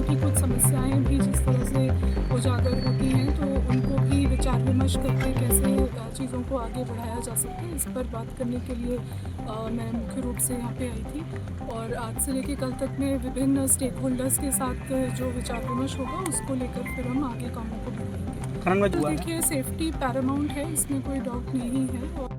की कुछ समस्याएं भी जिस तरह से उजागर होती हैं, तो उनको भी विचार विमर्श करके कैसे चीज़ों को आगे बढ़ाया जा सकता है, इस पर बात करने के लिए मैं मुख्य रूप से यहाँ पे आई थी। और आज से लेकर कल तक में विभिन्न स्टेक होल्डर्स के साथ जो विचार विमर्श होगा उसको लेकर फिर हम आगे कामों को बढ़ाएंगे। तो देखिए, सेफ्टी पैरामाउंट है, इसमें कोई डाउट नहीं है।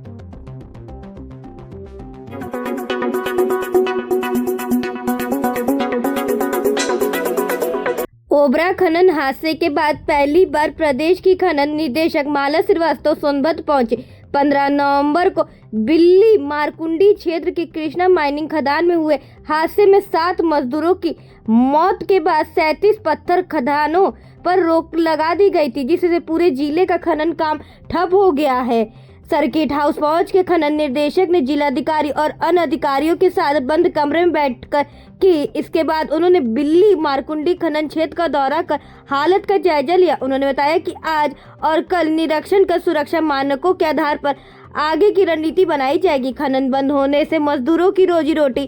ओबरा खनन हादसे के बाद पहली बार प्रदेश की खनन निदेशक माला श्रीवास्तव सोनभद्र पहुंचे। 15 नवंबर को बिल्ली मारकुंडी क्षेत्र के कृष्णा माइनिंग खदान में हुए हादसे में 7 मजदूरों की मौत के बाद 37 पत्थर खदानों पर रोक लगा दी गई थी, जिससे पूरे जिले का खनन काम ठप हो गया है। सर्किट हाउस पहुंच के खनन निर्देशक ने जिलाधिकारी और अन्य अधिकारियों के साथ बंद कमरे में बैठकर की। इसके बाद उन्होंने बिल्ली मारकुंडी खनन क्षेत्र का दौरा कर हालत का जायजा लिया। उन्होंने बताया कि आज और कल निरीक्षण कर सुरक्षा मानकों के आधार पर आगे की रणनीति बनाई जाएगी। खनन बंद होने से मजदूरों की रोजी रोटी,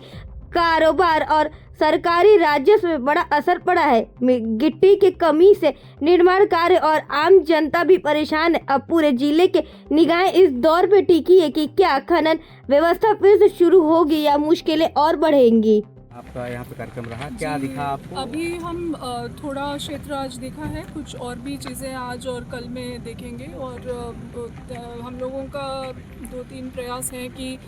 कारोबार और सरकारी राजस्व में बड़ा असर पड़ा है। गिट्टी की कमी से निर्माण कार्य और आम जनता भी परेशान है। अब पूरे जिले के निगाहें इस दौर पे टिकी है कि क्या खनन व्यवस्था फिर से शुरू होगी या मुश्किलें और बढ़ेंगी। आपका यहाँ पे कार्यक्रम रहा, क्या दिखा आपको? अभी हम थोड़ा क्षेत्र आज देखा है, कुछ और भी चीज़ें आज और कल में देखेंगे। और हम लोगों का 2-3 प्रयास हैं कि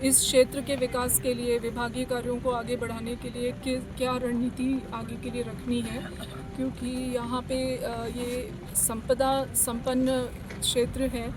इस क्षेत्र के विकास के लिए, विभागीय कार्यों को आगे बढ़ाने के लिए क्या रणनीति आगे के लिए रखनी है, क्योंकि यहाँ पे ये संपदा संपन्न क्षेत्र है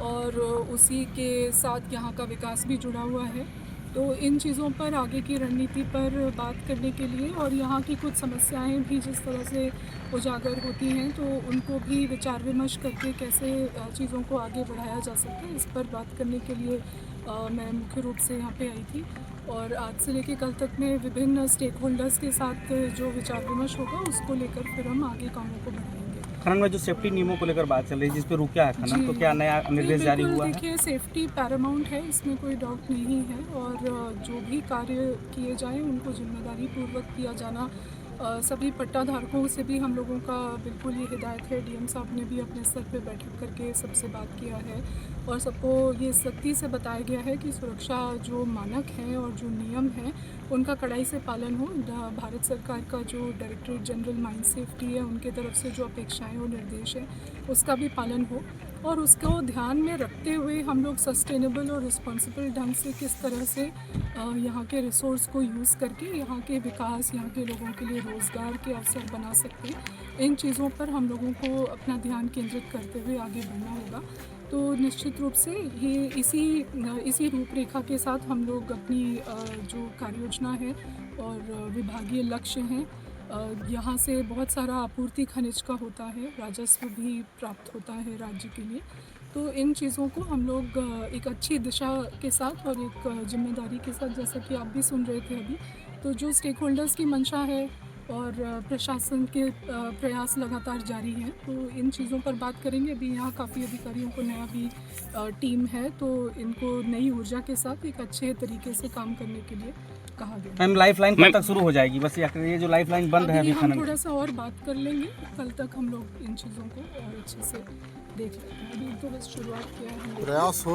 और उसी के साथ यहाँ का विकास भी जुड़ा हुआ है। तो इन चीज़ों पर आगे की रणनीति पर बात करने के लिए और यहाँ की कुछ समस्याएं भी जिस तरह से उजागर होती हैं, तो उनको भी विचार विमर्श करके कैसे चीज़ों को आगे बढ़ाया जा सकता है, इस पर बात करने के लिए मैं मुख्य रूप से यहाँ पे आई थी। और आज से लेकर कल तक में विभिन्न स्टेक होल्डर्स के साथ जो विचार विमर्श होगा उसको लेकर फिर हम आगे कामों को बढ़ाएंगे। खनन में जो सेफ्टी नियमों को लेकर बात चल रही है, जिस पे रुका है खनन, तो क्या नया निर्देश जारी हुआ है? देखिए, सेफ्टी पैरामाउंट है, इसमें कोई डाउट नहीं है। और जो भी कार्य किए जाएं उनको जिम्मेदारी पूर्वक किया जाना, सभी पट्टाधारकों से भी हम लोगों का बिल्कुल ये हिदायत है। डीएम साहब ने भी अपने स्तर पे बैठक करके सबसे बात किया है और सबको ये सख्ती से बताया गया है कि सुरक्षा जो मानक हैं और जो नियम हैं उनका कड़ाई से पालन हो। भारत सरकार का जो डायरेक्टरेट जनरल माइन सेफ्टी है, उनके तरफ से जो अपेक्षाएं और निर्देश हैं उसका भी पालन हो। और उसको ध्यान में रखते हुए हम लोग सस्टेनेबल और रिस्पॉन्सिबल ढंग से किस तरह से यहाँ के रिसोर्स को यूज़ करके यहाँ के विकास, यहाँ के लोगों के लिए रोज़गार के अवसर बना सकते हैं, इन चीज़ों पर हम लोगों को अपना ध्यान केंद्रित करते हुए आगे बढ़ना होगा। तो निश्चित रूप से ये इसी रूपरेखा के साथ हम लोग अपनी जो कार्य योजना है और विभागीय लक्ष्य हैं, यहाँ से बहुत सारा आपूर्ति खनिज का होता है, राजस्व भी प्राप्त होता है राज्य के लिए। तो इन चीज़ों को हम लोग एक अच्छी दिशा के साथ और एक जिम्मेदारी के साथ, जैसा कि आप भी सुन रहे थे अभी, तो जो स्टेक होल्डर्स की मंशा है और प्रशासन के प्रयास लगातार जारी हैं, तो इन चीज़ों पर बात करेंगे। अभी यहाँ काफ़ी अधिकारियों को नया भी टीम है, तो इनको नई ऊर्जा के साथ एक अच्छे तरीके से काम करने के लिए कहा गया। मैम, लाइफ लाइन कब तक शुरू हो जाएगी? बस ये जो लाइफ लाइन बंद है अभी हम खनन, थोड़ा सा और बात कर लेंगे, कल तक हम लोग इन चीज़ों को और अच्छे से देख लेते हैं। अभी तो बस शुरुआत किया है हम लोग।